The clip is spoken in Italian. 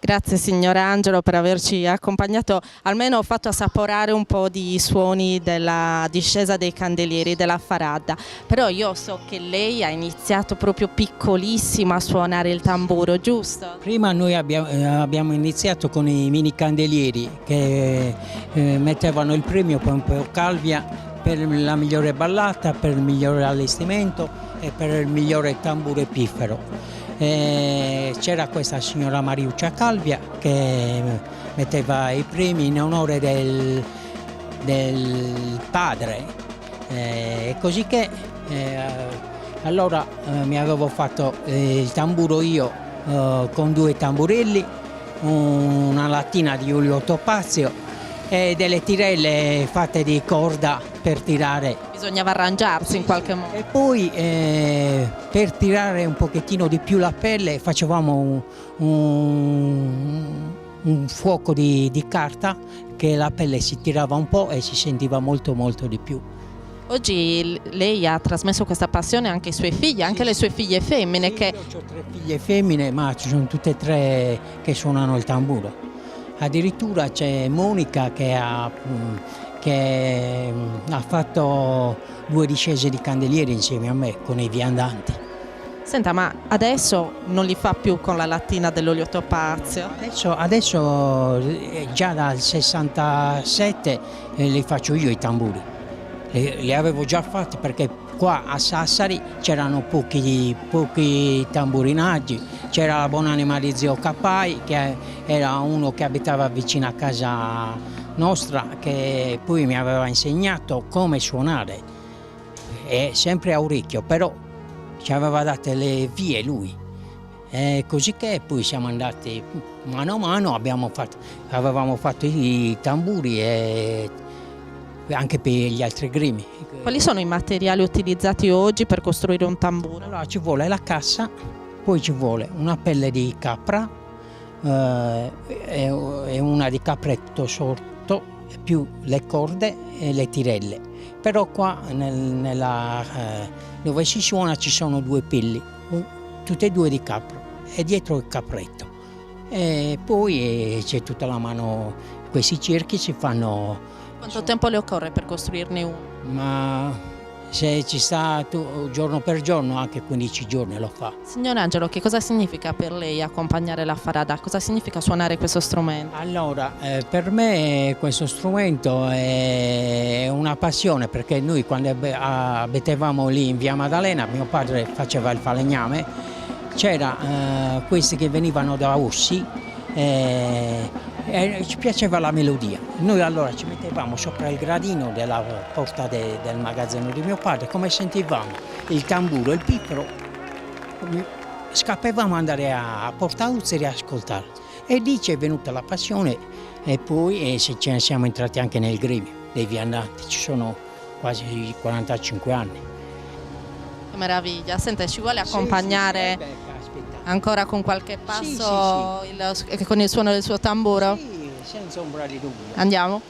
Grazie signor Angelo per averci accompagnato, almeno ho fatto assaporare un po' di suoni della discesa dei candelieri della Faradda, però io so che lei ha iniziato proprio piccolissima a suonare il tamburo, giusto? Prima noi abbiamo iniziato con i mini candelieri che mettevano il premio poi un po' Calvia per la migliore ballata, per il migliore allestimento e per il migliore tamburo piffero. C'era questa signora Mariuccia Calvia che metteva i premi in onore del padre, così che allora mi avevo fatto il tamburo io con 2 tamburelli, una lattina di Giulio Topazio e delle tirelle fatte di corda per tirare. Bisognava arrangiarsi in qualche modo. E poi per tirare un pochettino di più la pelle facevamo un fuoco di carta che la pelle si tirava un po' e si sentiva molto di più. Oggi lei ha trasmesso questa passione anche ai suoi figli, anche alle sue figlie femmine. Sì, che... Io ho 3 figlie femmine, ma ci sono tutte e 3 che suonano il tamburo. Addirittura c'è Monica che ha fatto 2 discese di candelieri insieme a me con i viandanti. Senta, ma adesso non li fa più con la lattina dell'olio topazio? Adesso già dal 67 li faccio io i tamburi. Li avevo già fatti perché qua a Sassari c'erano pochi tamburinaggi, c'era la buonanima di zio Capai che era uno che abitava vicino a casa nostra che poi mi aveva insegnato come suonare, sempre a orecchio, però ci aveva date le vie lui. Così che poi siamo andati mano a mano, avevamo fatto i tamburi e anche per gli altri grimi. Quali sono i materiali utilizzati oggi per costruire un tamburo? Allora ci vuole la cassa, poi ci vuole una pelle di capra e una di capretto sorto, più le corde e le tirelle. Però qua dove si suona ci sono 2 pelli, tutte e 2 di capra e dietro il capretto. E poi c'è tutta la mano, questi cerchi si fanno. Quanto tempo le occorre per costruirne uno? Ma se ci sta giorno per giorno, anche 15 giorni lo fa. Signor Angelo, che cosa significa per lei accompagnare la Faradda? Cosa significa suonare questo strumento? Allora, per me questo strumento è una passione perché noi quando abitavamo lì in via Maddalena, mio padre faceva il falegname, c'era questi che venivano da Ossi e ci piaceva la melodia. Noi allora ci mettevamo sopra il gradino della porta del magazzino di mio padre, come sentivamo il tamburo, il piffero, scappavamo ad andare a Porta Uzzeri a ascoltare. E lì ci è venuta la passione e poi ce ne siamo entrati anche nel gremio dei viandanti, ci sono quasi 45 anni. Che meraviglia, senta, ci vuole accompagnare? Sì, ancora con qualche passo con il suono del suo tamburo? Sì, senza ombra di dubbio. Andiamo?